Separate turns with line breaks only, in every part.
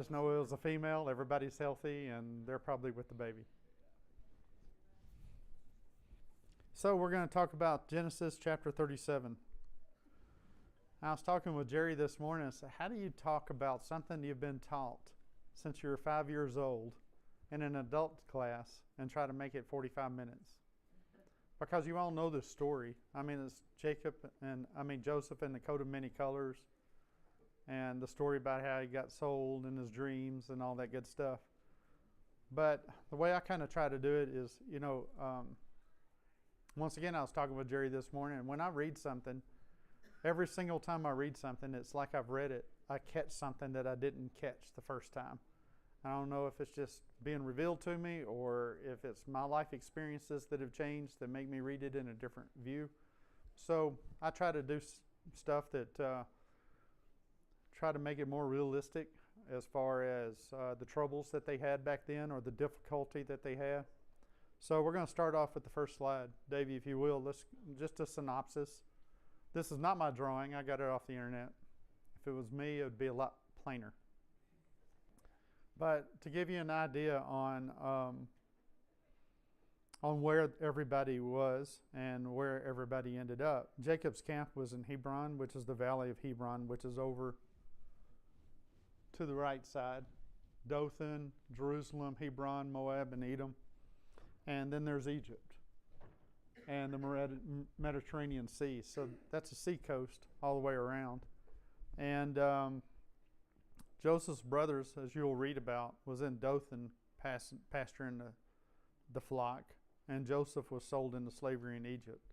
Just know it was a female, everybody's healthy, and they're probably with the baby. So we're going to talk about Genesis chapter 37. I was talking with Jerry this morning. I said, how do you talk about something you've been taught since you were 5 years old in an adult class and try to make it 45 minutes? Because you all know this story. I mean, it's Joseph and the coat of many colors, and the story about how he got sold in his dreams and all that good stuff. But the way I kind of try to do it is, once again, I was talking with Jerry this morning, and when I read something, every single time I read something, it's like I've read it. I catch something that I didn't catch the first time. I don't know if it's just being revealed to me or if it's my life experiences that have changed that make me read it in a different view. So I try to do stuff that try to make it more realistic as far as the troubles that they had back then or the difficulty that they had. So we're going to start off with the first slide. Davey, if you will, let's just a synopsis. This is not my drawing. I got it off the internet. If it was me, it would be a lot plainer. But to give you an idea on where everybody was and where everybody ended up, Jacob's camp was in Hebron, which is the valley of Hebron, which is over to the right side. Dothan, Jerusalem, Hebron, Moab, and Edom. And then there's Egypt and the Mediterranean Sea. So that's a sea coast all the way around. And Joseph's brothers, as you'll read about, was in Dothan pasturing the flock, and Joseph was sold into slavery in Egypt.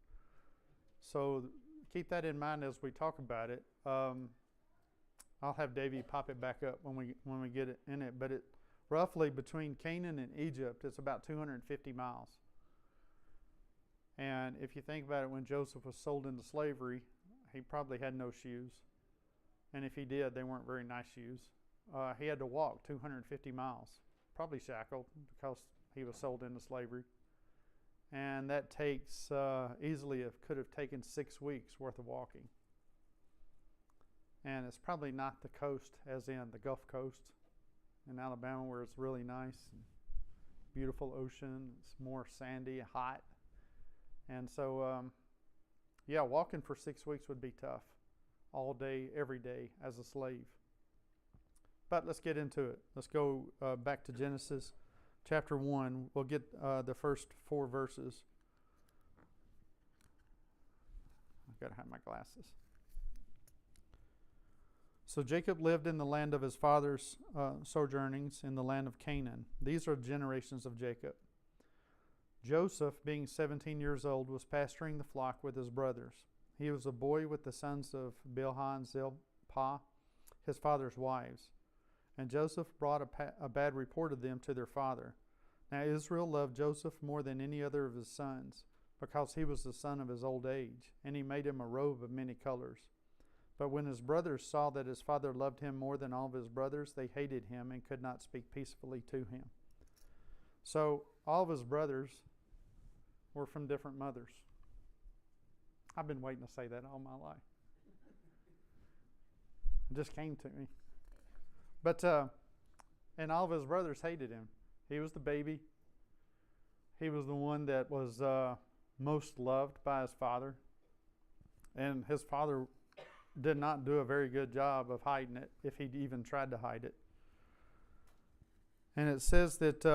So keep that in mind as we talk about it. I'll have Davey pop it back up when we get it in it, but it roughly between Canaan and Egypt, it's about 250 miles. And if you think about it, when Joseph was sold into slavery, he probably had no shoes. And if he did, they weren't very nice shoes. He had to walk 250 miles, probably shackled because he was sold into slavery. And that takes could have taken 6 weeks worth of walking. And it's probably not the coast as in the Gulf Coast in Alabama where it's really nice and beautiful ocean. It's more sandy, hot. And so, walking for 6 weeks would be tough. All day, every day as a slave. But let's get into it. Let's go back to Genesis chapter 1. We'll get the first 4 verses. I've got to have my glasses. So Jacob lived in the land of his father's sojournings in the land of Canaan. These are generations of Jacob. Joseph, being 17 years old, was pasturing the flock with his brothers. He was a boy with the sons of Bilhah and Zilpah, his father's wives. And Joseph brought a bad report of them to their father. Now Israel loved Joseph more than any other of his sons, because he was the son of his old age, and he made him a robe of many colors. But when his brothers saw that his father loved him more than all of his brothers, they hated him and could not speak peacefully to him. So all of his brothers were from different mothers. I've been waiting to say that all my life. It just came to me. But, and all of his brothers hated him. He was the baby. He was the one that was most loved by his father. And his father did not do a very good job of hiding it, if he'd even tried to hide it. And it says that,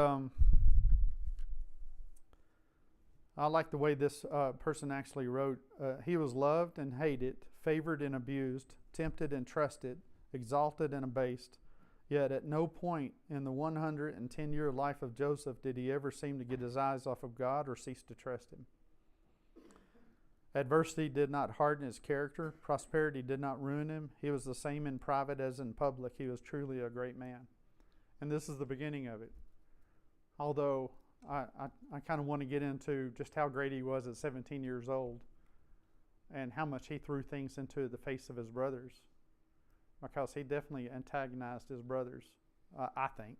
I like the way this person actually wrote, he was loved and hated, favored and abused, tempted and trusted, exalted and abased. Yet at no point in the 110-year life of Joseph did he ever seem to get his eyes off of God or cease to trust him. Adversity did not harden his character. Prosperity did not ruin him. He was the same in private as in public. He was truly a great man. And this is the beginning of it. Although I kind of want to get into just how great he was at 17 years old and how much he threw things into the face of his brothers, because he definitely antagonized his brothers, I think.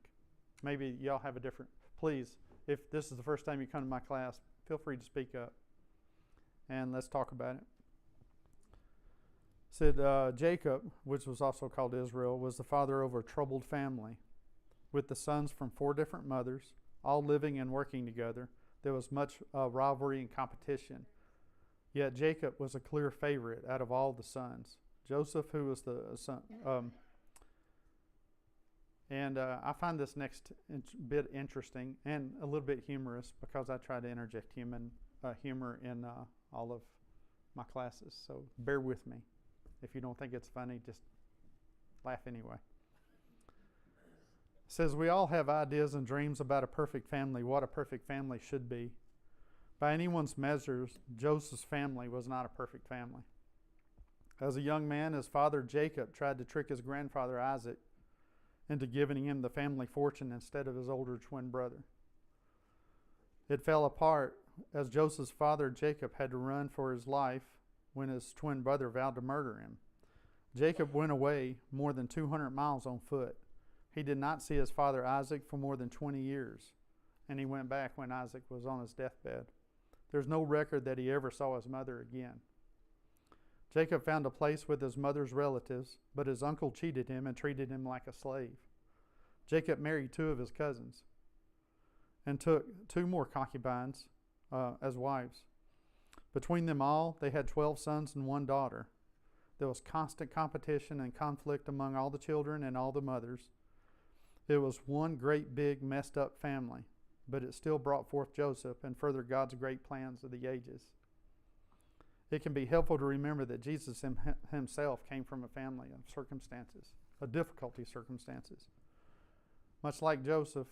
Maybe y'all have a different... Please, if this is the first time you come to my class, feel free to speak up and let's talk about it. said Jacob, which was also called Israel, was the father of a troubled family, with the sons from 4 different mothers, all living and working together. There was much rivalry and competition. Yet Jacob was a clear favorite out of all the sons. Joseph, who was the son, I find this next bit interesting and a little bit humorous because I try to interject humor in all of my classes. So bear with me. If you don't think it's funny, just laugh anyway. It says, we all have ideas and dreams about a perfect family, what a perfect family should be. By anyone's measures, Joseph's family was not a perfect family. As a young man, his father Jacob tried to trick his grandfather Isaac into giving him the family fortune instead of his older twin brother. It fell apart as Joseph's father Jacob had to run for his life when his twin brother vowed to murder him. Jacob went away more than 200 miles on foot. He did not see his father Isaac for more than 20 years, and he went back when Isaac was on his deathbed. There's no record that he ever saw his mother again. Jacob found a place with his mother's relatives, but his uncle cheated him and treated him like a slave. Jacob married 2 of his cousins and took 2 more concubines as wives. Between them all, they had 12 sons and 1 daughter. There was constant competition and conflict among all the children and all the mothers. It was one great big messed up family, but it still brought forth Joseph and furthered God's great plans of the ages. It can be helpful to remember that Jesus himself came from a family of circumstances, of difficulty circumstances. Much like Joseph,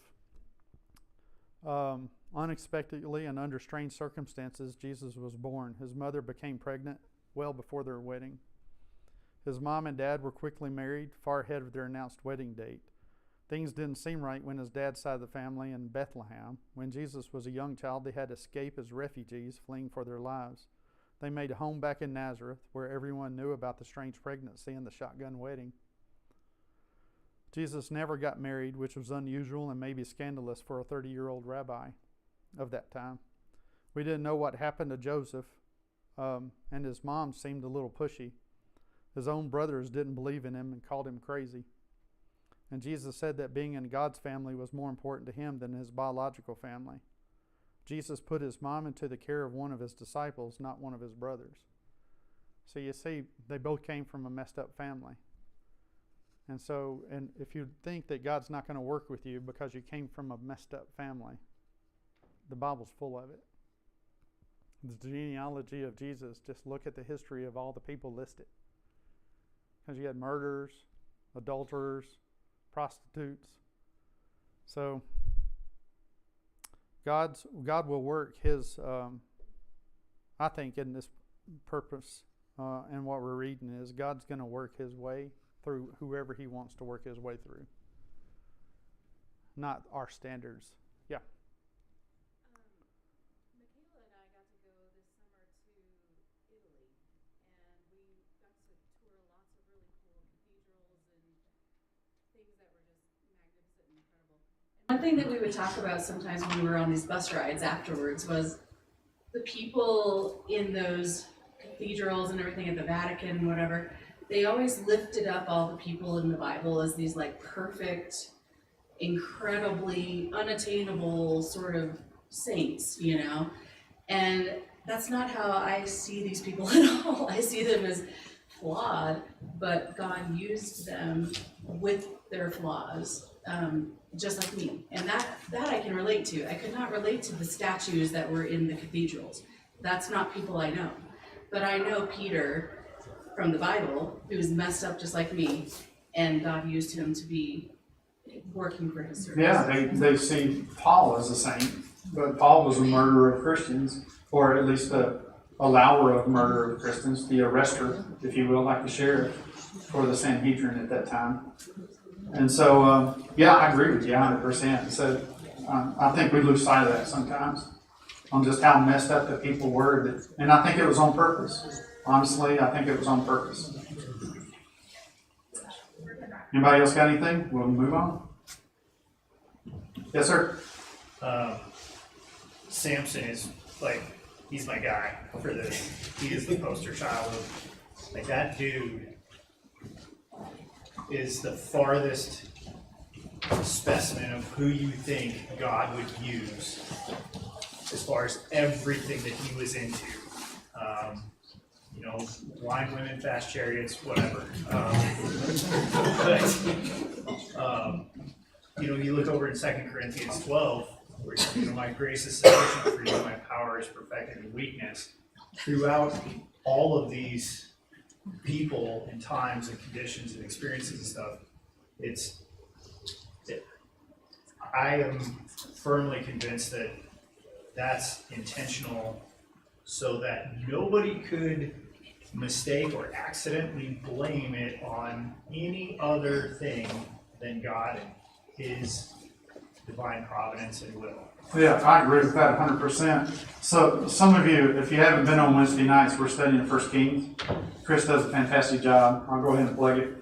unexpectedly and under strange circumstances, Jesus was born. His mother became pregnant well before their wedding. His mom and dad were quickly married, far ahead of their announced wedding date. Things didn't seem right when his dad's side of the family in Bethlehem. When Jesus was a young child, they had to escape as refugees, fleeing for their lives. They made a home back in Nazareth, where everyone knew about the strange pregnancy and the shotgun wedding. Jesus never got married, which was unusual and maybe scandalous for a 30-year-old rabbi of that time. We didn't know what happened to Joseph, and his mom seemed a little pushy. His own brothers didn't believe in him and called him crazy. And Jesus said that being in God's family was more important to him than his biological family. Jesus put his mom into the care of one of his disciples, not one of his brothers. So you see, they both came from a messed up family. And if you think that God's not going to work with you because you came from a messed up family, the Bible's full of it. The genealogy of Jesus, just look at the history of all the people listed. Because you had murderers, adulterers, prostitutes. So God will work his, I think in this purpose and what we're reading is God's going to work his way through whoever he wants to work his way through. Not our standards. Yeah.
Michaela and I got to go this summer to Italy, and we got to tour lots of really cool cathedrals and things that were just magnificent and incredible. And one thing that we would talk about sometimes when we were on these bus rides afterwards was the people in those cathedrals and everything at the Vatican and whatever. They always lifted up all the people in the Bible as these like perfect, incredibly unattainable sort of saints, you know? And that's not how I see these people at all. I see them as flawed, but God used them with their flaws, just like me. And that I can relate to. I could not relate to the statues that were in the cathedrals. That's not people I know. But I know Peter from the Bible, who's messed up just like me, and God used him to be working for his service.
Yeah, they see Paul as a saint, but Paul was a murderer of Christians, or at least a allower of murder of Christians, the arrester, if you will, like the sheriff for the Sanhedrin at that time. And so, yeah, I agree with you 100%. So I think we lose sight of that sometimes, on just how messed up the people were. And I think it was on purpose. Honestly, I think it was on purpose. Anybody else got anything? We'll move on. Yes, sir.
Samson is like, he's my guy for this. He is the poster child of Like, that dude is the farthest specimen of who you think God would use as far as everything that he was into. You know, blind women, fast chariots, whatever. You know, you look over in 2 Corinthians 12, where, you know, my grace is sufficient for you, my power is perfected in weakness. Throughout all of these people and times and conditions and experiences and stuff, I am firmly convinced that that's intentional so that nobody could mistake or accidentally blame it on any other thing than God and his divine providence and will.
Yeah, I agree with that 100%. So some of you, if you haven't been on Wednesday nights, we're studying 1 Kings. Chris does a fantastic job. I'll go ahead and plug it.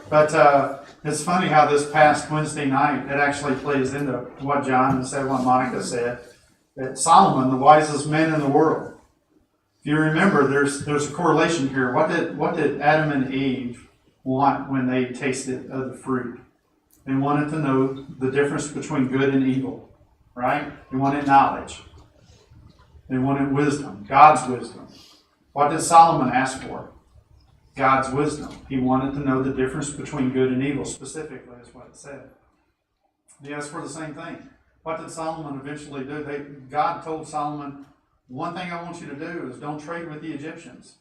But it's funny how this past Wednesday night, it actually plays into what John said, what Monica said, that Solomon, the wisest man in the world. If you remember, there's a correlation here. What did Adam and Eve want when they tasted of the fruit? They wanted to know the difference between good and evil, right? They wanted knowledge. They wanted wisdom, God's wisdom. What did Solomon ask for? God's wisdom. He wanted to know the difference between good and evil, specifically, is what it said. He asked for the same thing. What did Solomon eventually do? God told Solomon, one thing I want you to do is don't trade with the Egyptians.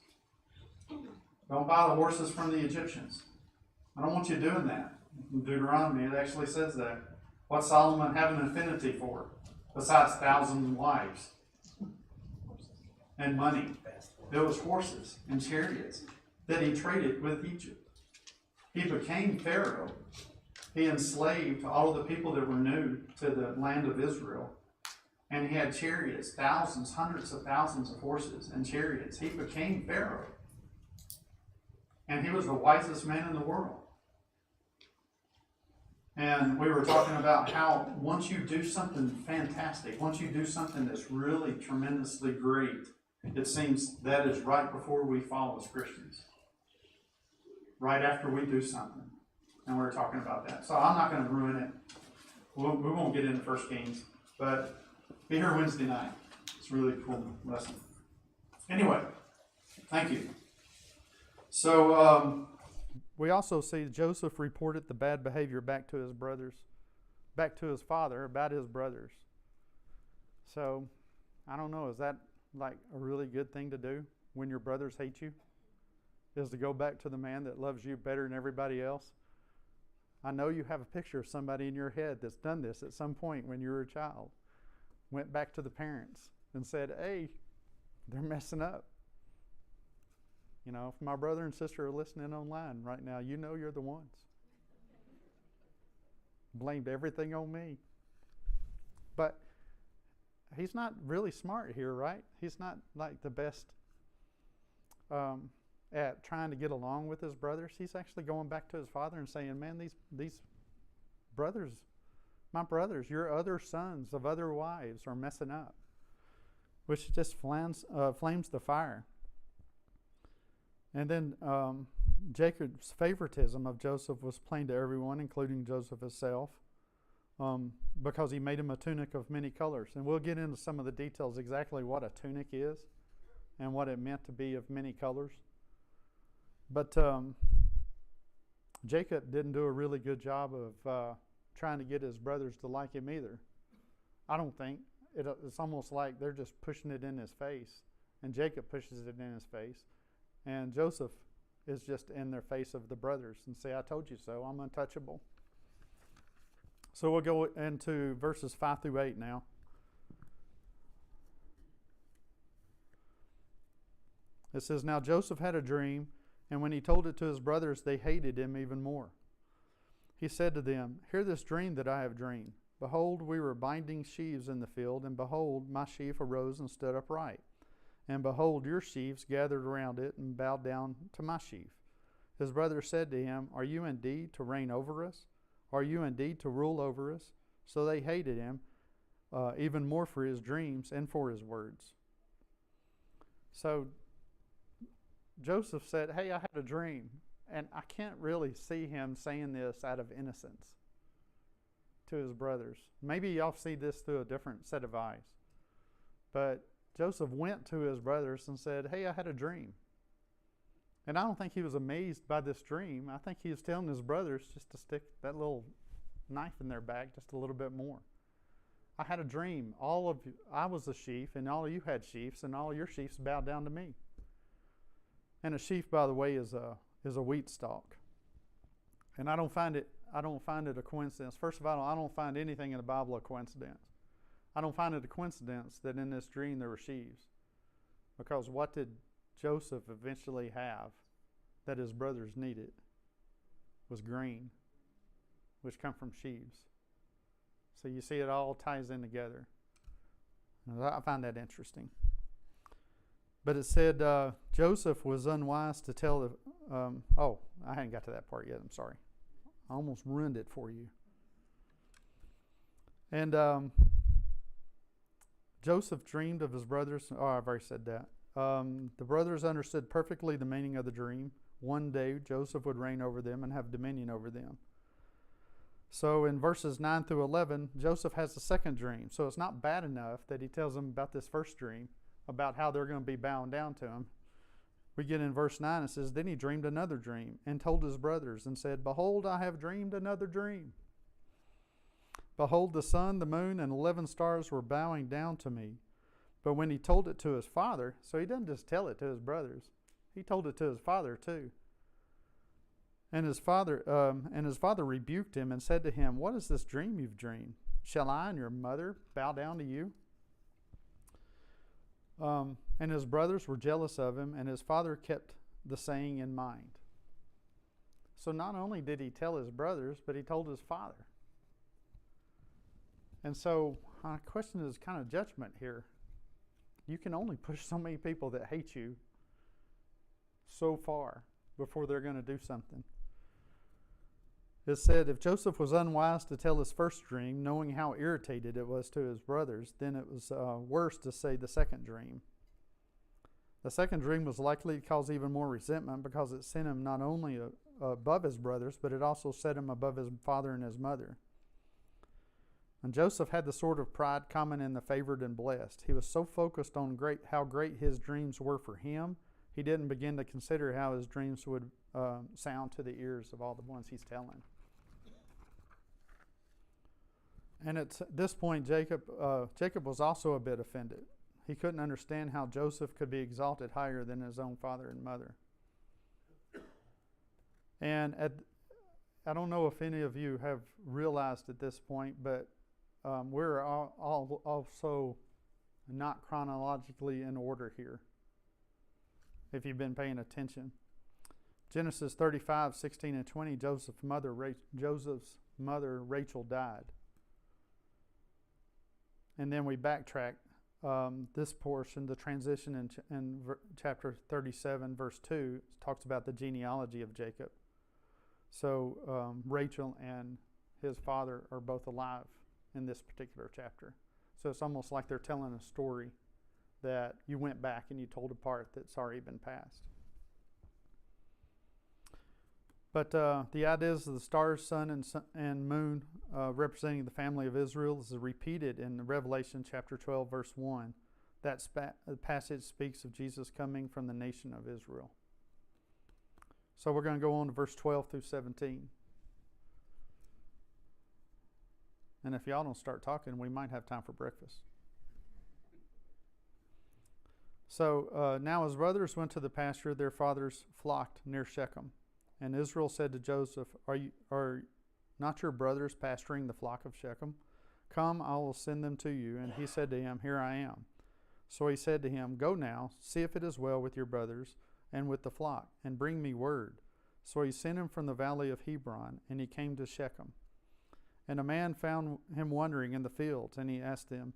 Don't buy the horses from the Egyptians. I don't want you doing that. In Deuteronomy, it actually says that. What Solomon had an affinity for, besides 1,000 wives and money, it was horses and chariots that he traded with Egypt. He became Pharaoh. He enslaved all of the people that were new to the land of Israel. And he had chariots, thousands, hundreds of thousands of horses and chariots. He became Pharaoh. And he was the wisest man in the world. And we were talking about how once you do something fantastic, once you do something that's really tremendously great, it seems that is right before we fall as Christians. Right after we do something. And we were talking about that. So I'm not going to ruin it. We won't get into 1 Kings. But be here Wednesday night. It's a really cool lesson. Anyway, thank you. So we also see Joseph reported the bad behavior back to his brothers, back to his father about his brothers. So I don't know, is that like a really good thing to do when your brothers hate you? Is to go back to the man that loves you better than everybody else? I know you have a picture of somebody in your head that's done this at some point when you were a child. Went back to the parents and said, hey, they're messing up. You know, if my brother and sister are listening online right now, you know you're the ones. Blamed everything on me. But he's not really smart here, right? He's not like the best at trying to get along with his brothers. He's actually going back to his father and saying, man, these brothers, my brothers, your other sons of other wives are messing up. Which just flames the fire. And then Jacob's favoritism of Joseph was plain to everyone, including Joseph himself, because he made him a tunic of many colors. And we'll get into some of the details exactly what a tunic is and what it meant to be of many colors. But Jacob didn't do a really good job of trying to get his brothers to like him either. I don't think. It's almost like they're just pushing it in his face. And Jacob pushes it in his face. And Joseph is just in their face of the brothers and say, I told you so, I'm untouchable. So we'll go into verses 5 through 8 now. It says, now Joseph had a dream, and when he told it to his brothers, they hated him even more. He said to them, hear this dream that I have dreamed. Behold, we were binding sheaves in the field, and behold, my sheaf arose and stood upright. And behold, your sheaves gathered around it and bowed down to my sheaf. His brothers said to him, are you indeed to reign over us? Are you indeed to rule over us? So they hated him even more for his dreams and for his words. So Joseph said, "Hey, I had a dream." And I can't really see him saying this out of innocence to his brothers. Maybe y'all see this through a different set of eyes. But Joseph went to his brothers and said, "Hey, I had a dream." And I don't think he was amazed by this dream. I think he was telling his brothers just to stick that little knife in their back just a little bit more. I had a dream. I was a sheaf, and all of you had sheaves, and all of your sheaves bowed down to me. And a sheaf, by the way, is a wheat stalk. And I don't find it a coincidence. First of all, I don't find anything in the Bible a coincidence. I don't find it a coincidence that in this dream there were sheaves. Because what did Joseph eventually have that his brothers needed was grain, which come from sheaves. So you see it all ties in together. And I find that interesting. But it said Joseph was unwise to tell the... I hadn't got to that part yet. I'm sorry. I almost ruined it for you. And Joseph dreamed of his brothers. Oh, I've already said that. The brothers understood perfectly the meaning of the dream. One day Joseph would reign over them and have dominion over them. So in verses 9 through 11, Joseph has a second dream. So it's not bad enough that he tells them about this first dream, about how they're going to be bowing down to him. We get in verse 9, it says, "Then he dreamed another dream and told his brothers and said, 'Behold, I have dreamed another dream. Behold, the sun, the moon, and 11 stars were bowing down to me.' But when he told it to his father," so he doesn't just tell it to his brothers, he told it to his father too. And his father rebuked him and said to him, 'What is this dream you've dreamed? Shall I and your mother bow down to you?' And his brothers were jealous of him, and his father kept the saying in mind." So not only did he tell his brothers, but he told his father. And so my question is kind of judgment here. You can only push so many people that hate you so far before they're going to do something. It said, if Joseph was unwise to tell his first dream, knowing how irritated it was to his brothers, then it was worse to say the second dream. The second dream was likely to cause even more resentment because it sent him not only above his brothers, but it also set him above his father and his mother. And Joseph had the sort of pride common in the favored and blessed. He was so focused on how great his dreams were for him, he didn't begin to consider how his dreams would sound to the ears of all the ones he's telling. And at this point, Jacob was also a bit offended. He couldn't understand how Joseph could be exalted higher than his own father and mother. And I don't know if any of you have realized at this point, but we're all also not chronologically in order here, if you've been paying attention. Genesis 35, 16 and 20, Joseph's mother Rachel died. And then we backtrack this portion, the transition in chapter 37, verse 2, talks about the genealogy of Jacob. So Rachel and his father are both alive in this particular chapter. So it's almost like they're telling a story that you went back and you told a part that's already been passed. But the ideas of the stars, sun, and moon representing the family of Israel is repeated in Revelation chapter 12, verse 1. That passage speaks of Jesus coming from the nation of Israel. So we're going to go on to verse 12 through 17. And if y'all don't start talking, we might have time for breakfast. So now his brothers went to the pasture their fathers flocked near Shechem. And Israel said to Joseph, Are not your brothers pasturing the flock of Shechem? Come, I will send them to you. And he said to him, Here I am. So he said to him, Go now, see if it is well with your brothers and with the flock, and bring me word. So he sent him from the valley of Hebron, and he came to Shechem. And a man found him wandering in the fields, and he asked him,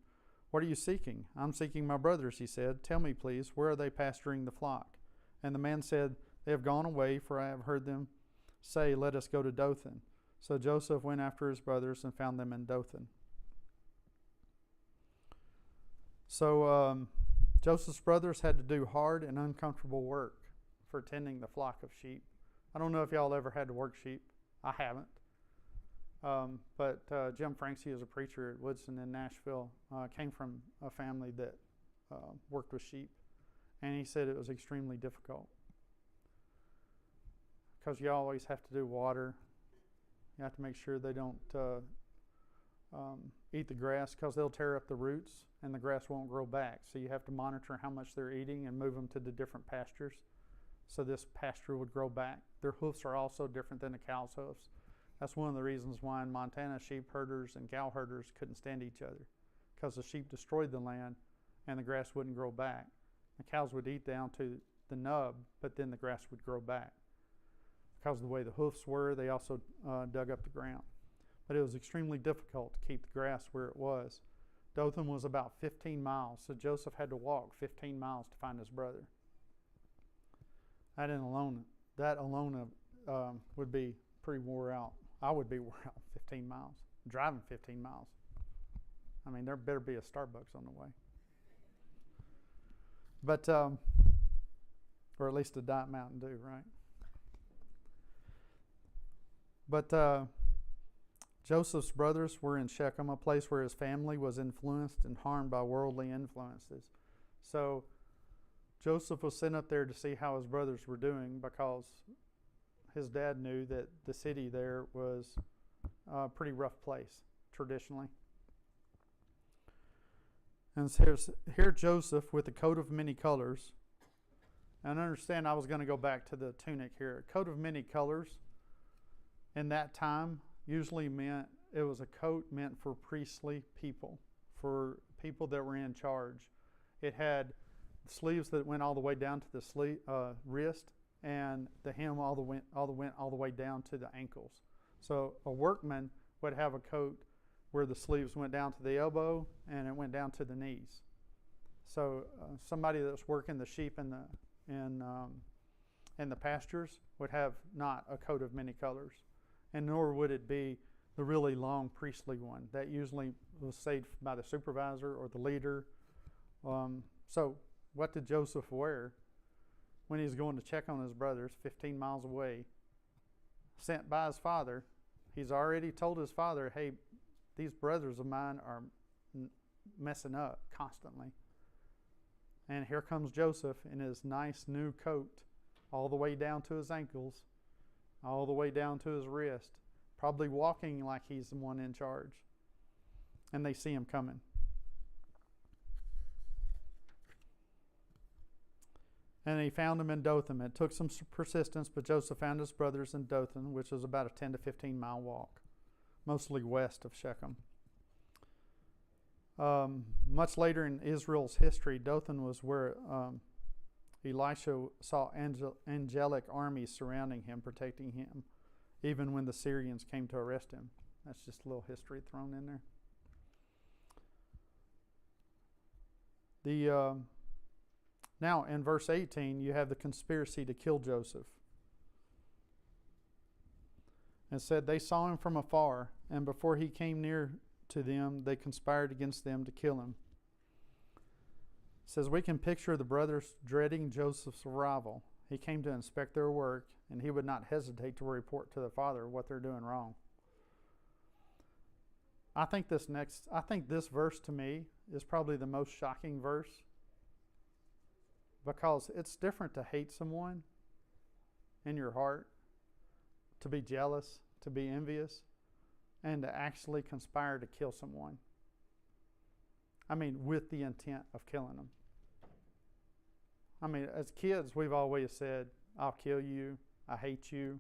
What are you seeking? I'm seeking my brothers, he said. Tell me, please, where are they pasturing the flock? And the man said, They have gone away, for I have heard them say, Let us go to Dothan. So Joseph went after his brothers and found them in Dothan. So Joseph's brothers had to do hard and uncomfortable work for tending the flock of sheep. I don't know if y'all ever had to work sheep. I haven't. But Jim Franksy is a preacher at Woodson in Nashville. Came from a family that worked with sheep. And he said it was extremely difficult. Because you always have to do water. You have to make sure they don't eat the grass, because they'll tear up the roots and the grass won't grow back. So you have to monitor how much they're eating and move them to the different pastures so this pasture would grow back. Their hoofs are also different than the cow's hoofs. That's one of the reasons why in Montana sheep herders and cow herders couldn't stand each other, because the sheep destroyed the land and the grass wouldn't grow back. The cows would eat down to the nub, but then the grass would grow back. Because of the way the hoofs were, they also dug up the ground. But it was extremely difficult to keep the grass where it was. Dothan was about 15 miles, so Joseph had to walk 15 miles to find his brother. That alone would be pretty wore out. I would be wore out 15 miles, driving 15 miles. I mean, there better be a Starbucks on the way. But, or at least a Diet Mountain Dew, right? But Joseph's brothers were in Shechem, a place where his family was influenced and harmed by worldly influences. So Joseph was sent up there to see how his brothers were doing, because his dad knew that the city there was a pretty rough place traditionally. And here Joseph with a coat of many colors. And understand, I was going to go back to the tunic here. A coat of many colors in that time usually meant, it was a coat meant for priestly people, for people that were in charge. It had sleeves that went all the way down to the wrist, and the hem went all the way down to the ankles. So a workman would have a coat where the sleeves went down to the elbow and it went down to the knees. So somebody that's working the sheep in the pastures would have not a coat of many colors, and nor would it be the really long priestly one that usually was saved by the supervisor or the leader. So what did Joseph wear when he's going to check on his brothers 15 miles away, sent by his father? He's already told his father, hey, these brothers of mine are messing up constantly. And here comes Joseph in his nice new coat, all the way down to his ankles, all the way down to his wrist, probably walking like he's the one in charge. And they see him coming. And he found him in Dothan. It took some persistence, but Joseph found his brothers in Dothan, which was about a 10 to 15 mile walk, mostly west of Shechem. Much later in Israel's history, Dothan was where Elisha saw angelic armies surrounding him, protecting him, even when the Syrians came to arrest him. That's just a little history thrown in there. Now, in verse 18, you have the conspiracy to kill Joseph. And said, they saw him from afar, and before he came near to them, they conspired against them to kill him. It says, we can picture the brothers dreading Joseph's arrival. He came to inspect their work, and he would not hesitate to report to the father what they're doing wrong. I think this verse to me is probably the most shocking verse, because it's different to hate someone in your heart, to be jealous, to be envious, and to actually conspire to kill someone. I mean, with the intent of killing them. I mean, as kids, we've always said, I'll kill you, I hate you,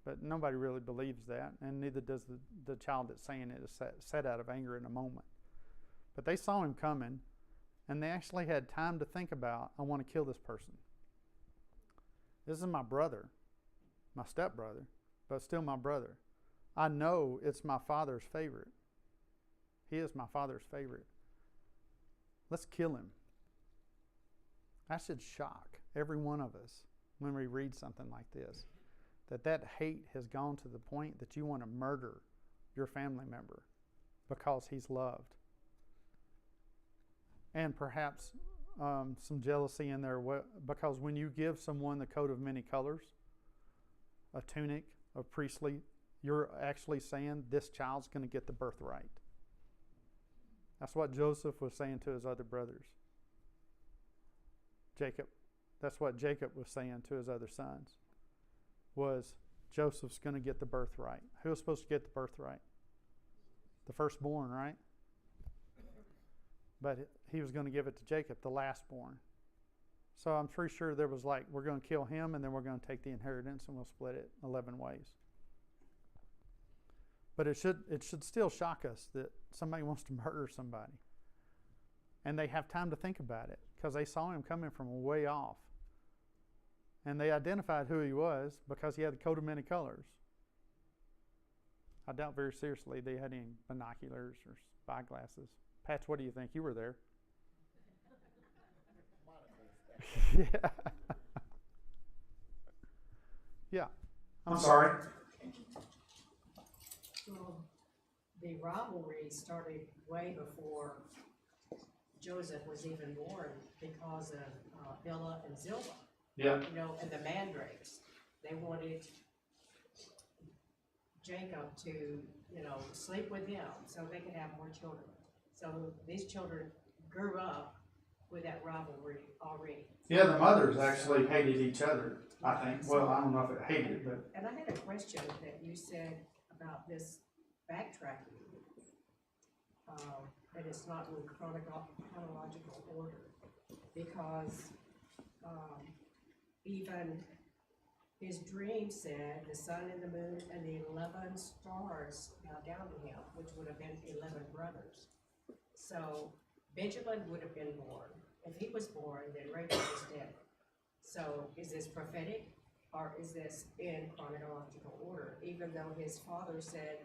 but nobody really believes that, and neither does the child that's saying it is said out of anger in a moment. But they saw him coming, and they actually had time to think about, I want to kill this person. This is my brother, my stepbrother, but still my brother. I know it's my father's favorite. He is my father's favorite. Let's kill him. That should shock every one of us when we read something like this. That hate has gone to the point that you want to murder your family member because he's loved. And perhaps some jealousy in there because when you give someone the coat of many colors, a tunic of priestly, you're actually saying this child's going to get the birthright. That's what Joseph was saying to his other brothers. Jacob. That's what Jacob was saying to his other sons. Was Joseph's going to get the birthright. Who was supposed to get the birthright? The firstborn, right? But he was going to give it to Jacob, the lastborn. So I'm pretty sure there was like, we're going to kill him and then we're going to take the inheritance and we'll split it 11 ways. But it should still shock us that somebody wants to murder somebody. And they have time to think about it because they saw him coming from way off. And they identified who he was because he had the coat of many colors. I doubt very seriously they had any binoculars or spyglasses. Patch, what do you think? You were there. Yeah. Yeah. I'm sorry.
Well, the rivalry started way before Joseph was even born because of Bilhah and Zilpah.
Yeah.
You know, and the mandrakes. They wanted Jacob to, you know, sleep with them so they could have more children. So these children grew up with that rivalry already.
Yeah, the mothers actually hated each other, I think. Well, I don't know if it hated, but.
And I had a question that you said about this backtracking. That it's not in chronological order. Because even his dream said the sun and the moon and the 11 stars bow down to him, which would have been 11 brothers. So Benjamin would have been born. If he was born, then Rachel was dead. So is this prophetic or is this in chronological order? Even though his father said,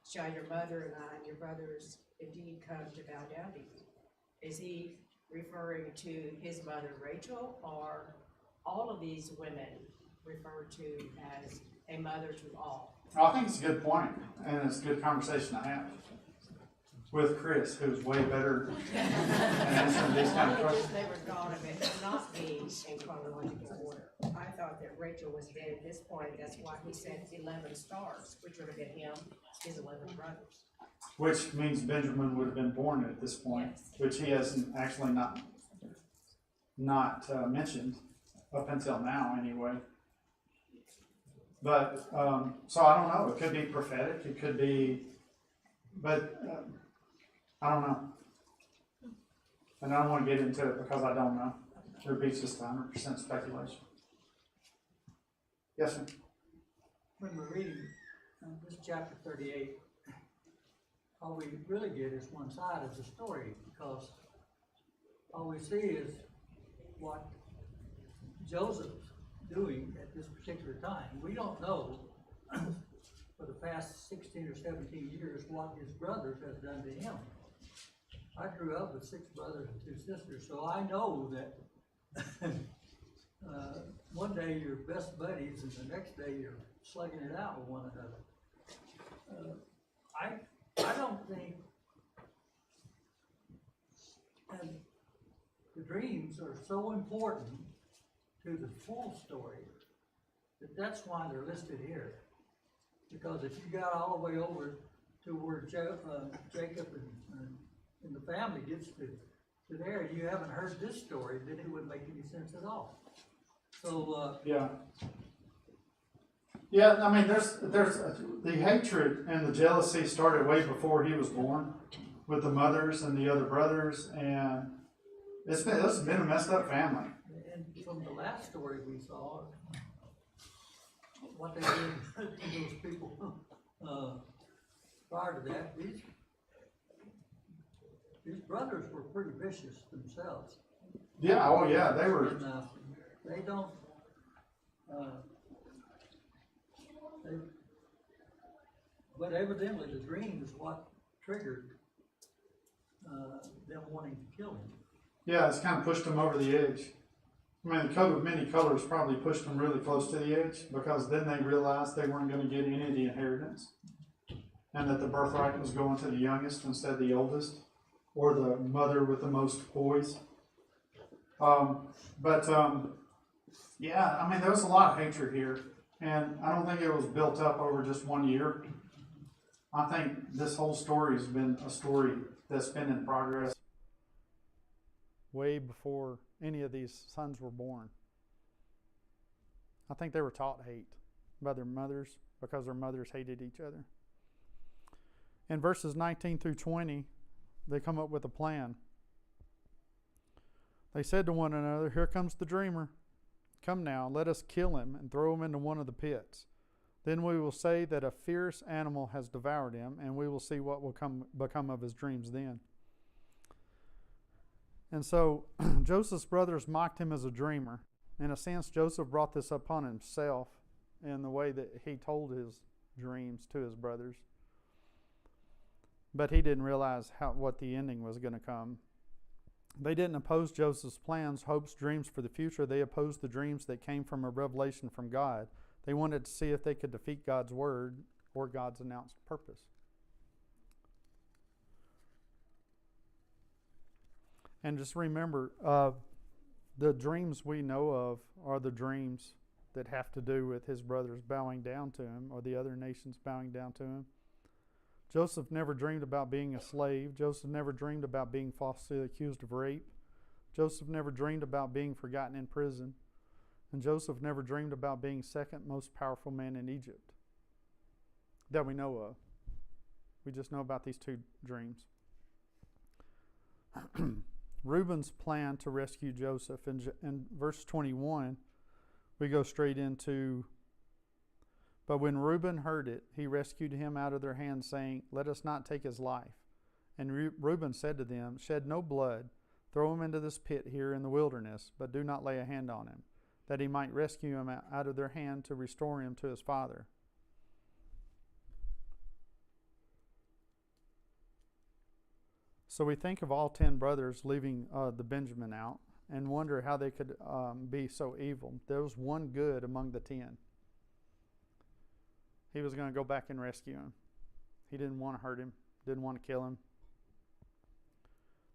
shall your mother and I and your brothers indeed come to bow down to you? Is he referring to his mother Rachel, or all of these women referred to as a mother to all?
I think it's a good point, and it's a good conversation to have with Chris, who's way better at answering these kind of
I
questions.
just never thought of it not being in chronological order. I thought that Rachel was dead at this point. That's why he said 11 stars, which would have been him, his 11 brothers.
Which means Benjamin would have been born at this point,
Yes.
which he hasn't actually not mentioned up until now, anyway. But so I don't know. It could be prophetic. It could be, but I don't know. And I don't want to get into it because I don't know. It would be just 100% speculation. Yes, sir.
When we're reading this chapter 38, all we really get is one side of the story, because all we see is what Joseph's doing at this particular time. We don't know for the past 16 or 17 years what his brothers have done to him. I grew up with 6 brothers and 2 sisters, so I know that one day you're best buddies and the next day you're slugging it out with one another. I don't think, and the dreams are so important to the full story that's why they're listed here. Because if you got all the way over to where Jacob and the family gets to there, you haven't heard this story, then it wouldn't make any sense at all. So
Yeah, I mean, there's the hatred and the jealousy started way before he was born, with the mothers and the other brothers, and it's been a messed up family.
and from the last story we saw, what they did to those people prior to that, these brothers were pretty vicious themselves.
Yeah, oh yeah, they were.
And, they don't. But evidently, the dream is what triggered them wanting to kill him.
Yeah, it's kind of pushed them over the edge. I mean, the coat of many colors probably pushed them really close to the edge, because then they realized they weren't going to get any of the inheritance, and that the birthright was going to the youngest instead of the oldest, or the mother with the most boys. Yeah, I mean, there was a lot of hatred here, and I don't think it was built up over just 1 year. I think this whole story has been a story that's been in progress way before any of these sons were born. I think they were taught hate by their mothers because their mothers hated each other. In verses 19 through 20, they come up with a plan. They said to one another, "Here comes the dreamer. Come now, let us kill him and throw him into one of the pits. Then we will say that a fierce animal has devoured him, and we will see what will become of his dreams then." And so Joseph's brothers mocked him as a dreamer. In a sense, Joseph brought this upon himself in the way that he told his dreams to his brothers. But he didn't realize what the ending was going to come. They didn't oppose Joseph's plans, hopes, dreams for the future. They opposed the dreams that came from a revelation from God. They wanted to see if they could defeat God's word or God's announced purpose. And just remember, the dreams we know of are the dreams that have to do with his brothers bowing down to him or the other nations bowing down to him. Joseph never dreamed about being a slave. Joseph never dreamed about being falsely accused of rape. Joseph never dreamed about being forgotten in prison. And Joseph never dreamed about being second most powerful man in Egypt that we know of. We just know about these two dreams. Reuben's plan to rescue Joseph. In verse 21, we go straight into, "But when Reuben heard it, he rescued him out of their hands, saying, 'Let us not take his life.' And Reuben said to them, 'Shed no blood. Throw him into this pit here in the wilderness, but do not lay a hand on him, that he might rescue him out of their hand to restore him to his father.'" So we think of all 10 brothers leaving the Benjamin out and wonder how they could be so evil. There was one good among the 10. He was going to go back and rescue him. He didn't want to hurt him, didn't want to kill him.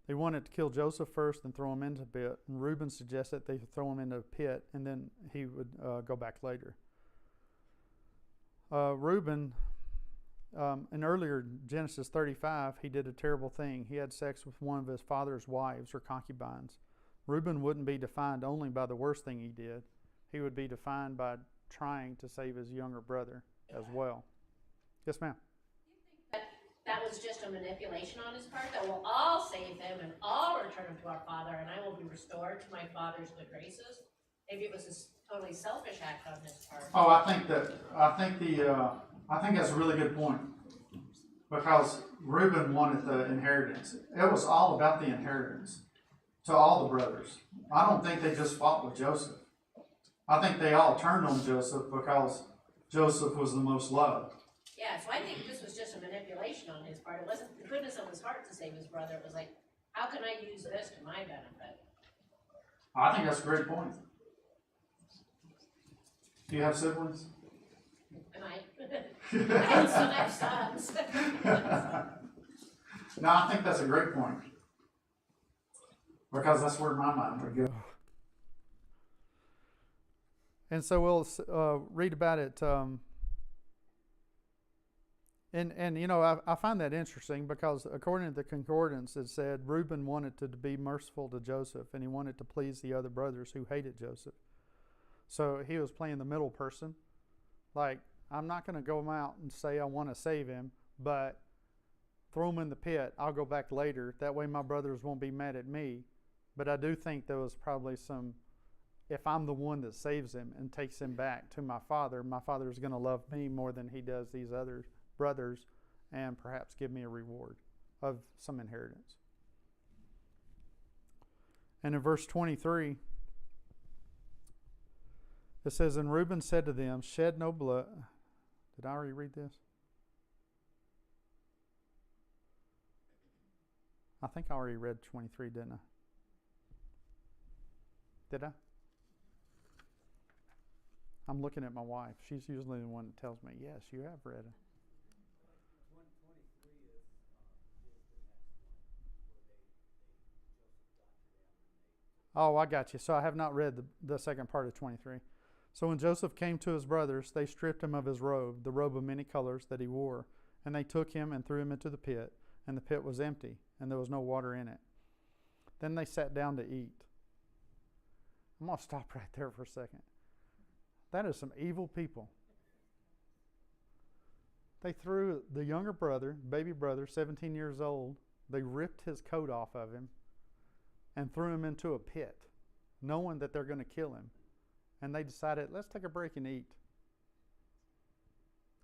They wanted to kill Joseph first and throw him into the pit. And Reuben suggested they throw him into a pit and then he would go back later. Reuben, in earlier Genesis 35, he did a terrible thing. He had sex with one of his father's wives or concubines. Reuben wouldn't be defined only by the worst thing he did. He would be defined by trying to save his younger brother as well. Yes, ma'am.
That was just a manipulation on his part, that we'll all save him and all return him to our father, and I will be restored to my father's good graces. Maybe it was a totally selfish act on his part.
Oh, I think that's a really good point, because Reuben wanted the inheritance. It was all about the inheritance to all the brothers. I don't think they just fought with Joseph. I think they all turned on Joseph because Joseph was the most loved.
Yeah, so I think this was just a manipulation on his part. It wasn't the goodness of his heart to save his brother. It was like, how can I use this to my benefit?
I think that's a great point. Do you have siblings?
Am I? I have sons.
No, I think that's a great point, because that's where my mind would go. And so we'll read about it. And you know, I find that interesting because according to the concordance, it said Reuben wanted to be merciful to Joseph, and he wanted to please the other brothers who hated Joseph. So he was playing the middle person. Like, I'm not going to go out and say I want to save him, but throw him in the pit. I'll go back later. That way my brothers won't be mad at me. But I do think there was probably some, if I'm the one that saves him and takes him back to my father is going to love me more than he does these other brothers, and perhaps give me a reward of some inheritance. And in verse 23, it says, "And Reuben said to them, 'Shed no blood.'" Did I already read this? I think I already read 23, didn't I? Did I? I'm looking at my wife. She's usually the one that tells me, yes, you have read it. Oh, I got you. So I have not read the second part of 23. So when Joseph came to his brothers, they stripped him of his robe, the robe of many colors that he wore, and they took him and threw him into the pit, and the pit was empty, and there was no water in it. Then they sat down to eat. I'm going to stop right there for a second. That is some evil people. They threw the younger brother, baby brother, 17 years old, they ripped his coat off of him and threw him into a pit, knowing that they're going to kill him. And they decided, let's take a break and eat.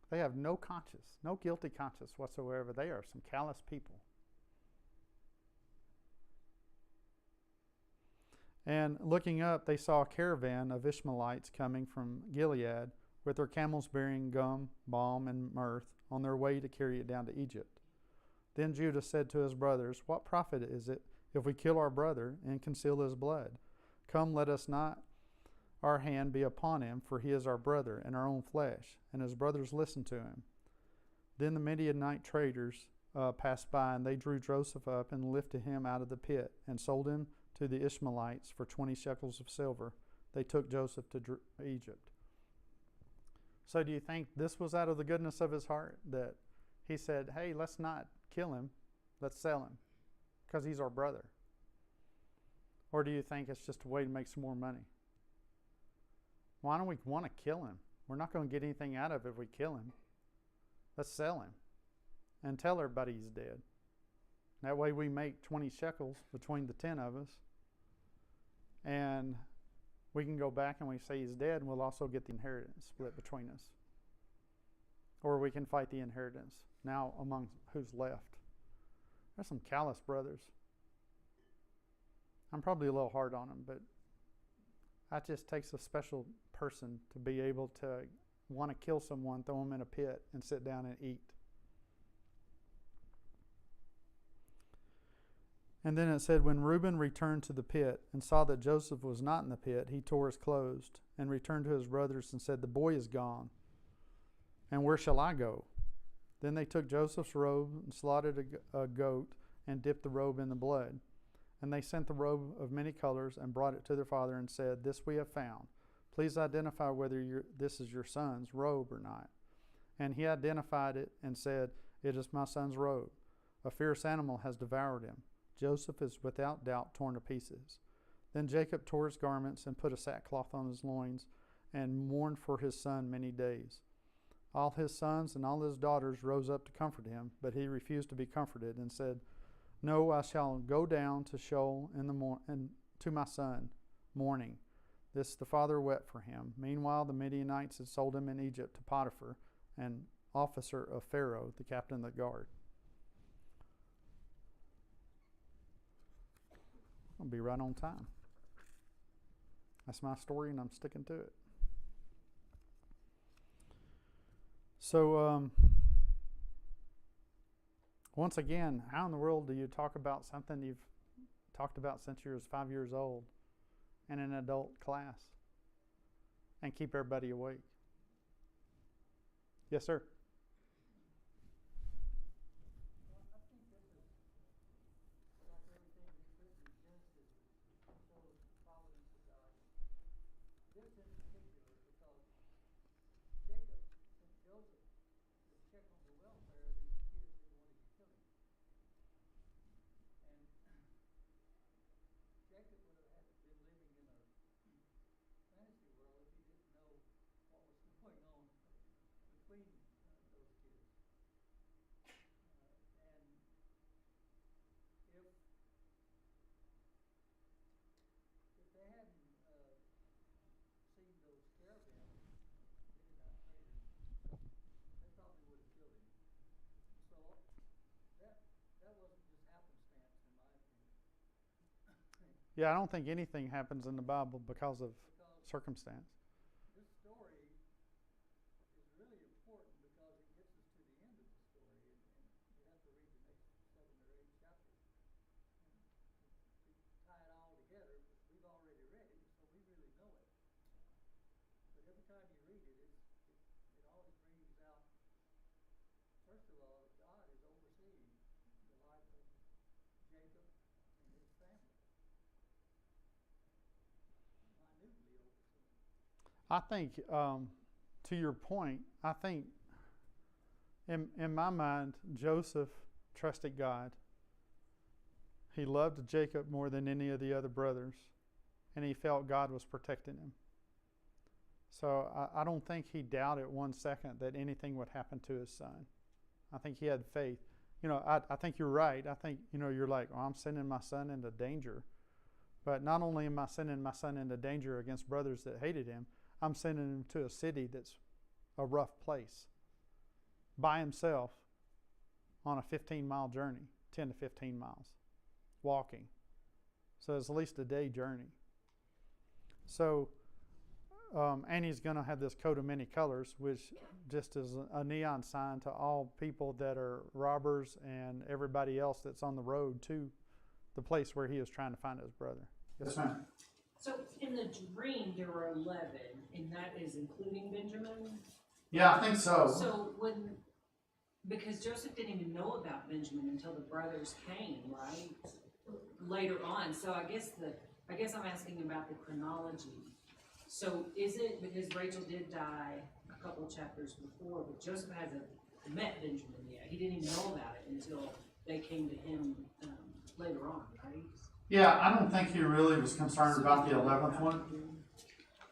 They have no conscience, no guilty conscience whatsoever. They are some callous people. And looking up, they saw a caravan of Ishmaelites coming from Gilead with their camels bearing gum, balm, and myrrh on their way to carry it down to Egypt. Then Judah said to his brothers, what profit is it if we kill our brother and conceal his blood? Come, let us not our hand be upon him, for he is our brother and our own flesh. And his brothers listened to him. Then the Midianite traders passed by, and they drew Joseph up and lifted him out of the pit and sold him to the Ishmaelites for 20 shekels of silver. They took Joseph to Egypt. So do you think this was out of the goodness of his heart that he said, hey, let's not kill him, let's sell him because he's our brother? Or do you think it's just a way to make some more money? Why don't we want to kill him? We're not going to get anything out of it if we kill him. Let's sell him and tell everybody he's dead. That way we make 20 shekels between the 10 of us, and we can go back and we say he's dead, and we'll also get the inheritance split between us. Or we can fight the inheritance now among who's left. There's some callous brothers. I'm probably a little hard on them, but that just takes a special person to be able to want to kill someone, throw them in a pit, and sit down and eat. And then it said, when Reuben returned to the pit and saw that Joseph was not in the pit, he tore his clothes and returned to his brothers and said, the boy is gone, and where shall I go? Then they took Joseph's robe and slaughtered a goat and dipped the robe in the blood. And they sent the robe of many colors and brought it to their father and said, this we have found. Please identify whether this is your son's robe or not. And he identified it and said, it is my son's robe. A fierce animal has devoured him. Joseph is without doubt torn to pieces. Then Jacob tore his garments and put a sackcloth on his loins and mourned for his son many days. All his sons and all his daughters rose up to comfort him, but he refused to be comforted and said, no, I shall go down to Sheol to my son, mourning. This the father wept for him. Meanwhile, the Midianites had sold him in Egypt to Potiphar, an officer of Pharaoh, the captain of the guard. I'll be right on time. That's my story, and I'm sticking to it. So, once again, how in the world do you talk about something you've talked about since you were 5 years old in an adult class and keep everybody awake? Yes, sir. Yeah, I don't think anything happens in the Bible because of circumstance.
This story is really important because it gets us to the end of the story, and you have to read the next 7 or 8 chapters to tie it all together. We've already read it, so we really know it. But every time you read it, it always brings out, first of all, that God is overseeing the life of Jacob and his family.
I think, to your point, I think in my mind, Joseph trusted God. He loved Jacob more than any of the other brothers, and he felt God was protecting him. So I don't think he doubted 1 second that anything would happen to his son. I think he had faith. I think you're right. I think, you're like, I'm sending my son into danger. But not only am I sending my son into danger against brothers that hated him, I'm sending him to a city that's a rough place by himself on a 15-mile journey, 10 to 15 miles, walking. So it's at least a day journey. So, and he's going to have this coat of many colors, which just is a neon sign to all people that are robbers and everybody else that's on the road to the place where he is trying to find his brother. Yes, ma'am.
So in the dream, there were 11, and that is including Benjamin?
Yeah, I think so.
So because Joseph didn't even know about Benjamin until the brothers came, right? Later on. So I guess I'm asking about the chronology. So is it because Rachel did die a couple of chapters before, but Joseph hasn't met Benjamin yet? He didn't even know about it until they came to him later on, right?
Yeah, I don't think he really was concerned about the 11th one.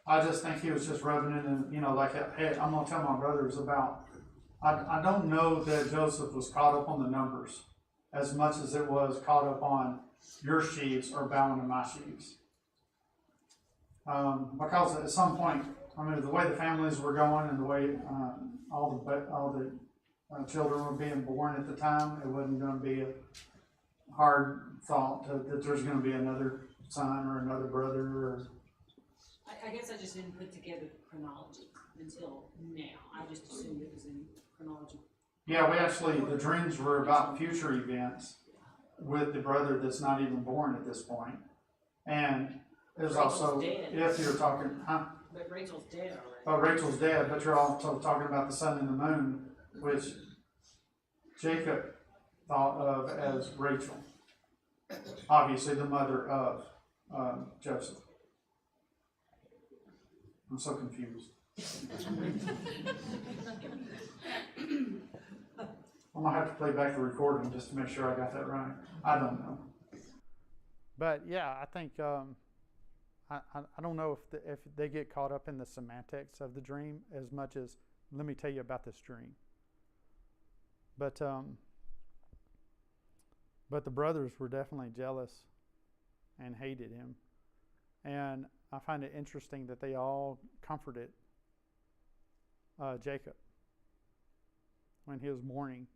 I just think he was just rubbing it in, like, hey, I'm going to tell my brothers about. I don't know that Joseph was caught up on the numbers as much as it was caught up on your sheaves are bowing to my sheaves. Because at some point, the way the families were going and the way all the children were being born at the time, it wasn't going to be a hard thought that there's going to be another son or another brother. Or
I guess I just didn't put together the chronology until now. I just assumed it was in chronology.
Yeah, the dreams were about future events with the brother that's not even born at this point. And there's also,
dead.
if you're talking,
But Rachel's dead already.
Oh, Rachel's dead, but you're also talking about the sun and the moon, which Jacob thought of as Rachel. Obviously the mother of Joseph. I'm so confused. I'm gonna have to play back the recording just to make sure I got that right. I don't know. But yeah, I think I don't know if they get caught up in the semantics of the dream as much as let me tell you about this dream. But the brothers were definitely jealous and hated him, and I find it interesting that they all comforted Jacob when he was mourning,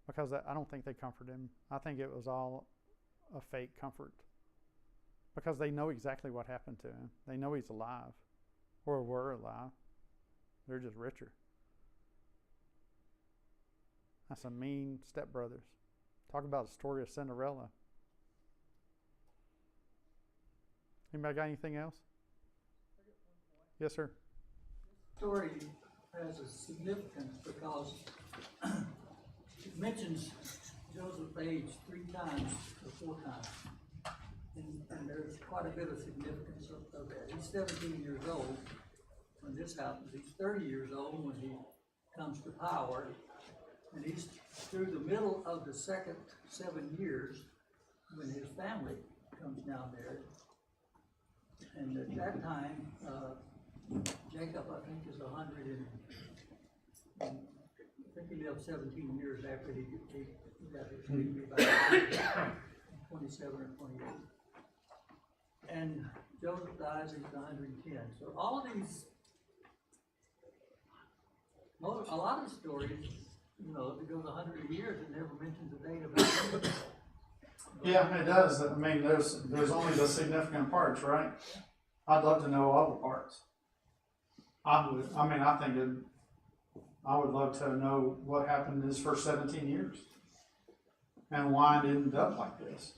because I don't think they comforted him. I think it was all a fake comfort, because they know exactly what happened to him. They know he's alive, or were alive. They're just richer. That's some mean stepbrothers. Talk about a story of Cinderella. Anybody got anything else? Yes, sir.
Story has a significance because it mentions Joseph's age 3 times or 4 times. And there's quite a bit of significance of that. He's 17 years old when this happens. He's 30 years old when he comes to power. And he's through the middle of the second 7 years when his family comes down there. And at that time, Jacob, I think, is 100 and I think he lived 17 years after he got his baby, about 27 or 28. And Joseph dies, he's 110. So all of these, a lot of stories, if it goes 100 years, it never mentions the date of it.
Yeah, it does. There's only the significant parts, right? I'd love to know all the parts. I would love to know what happened in his first 17 years and why it ended up like this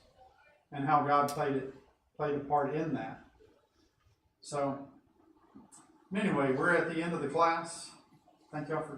and how God played a part in that. So, anyway, we're at the end of the class. Thank y'all for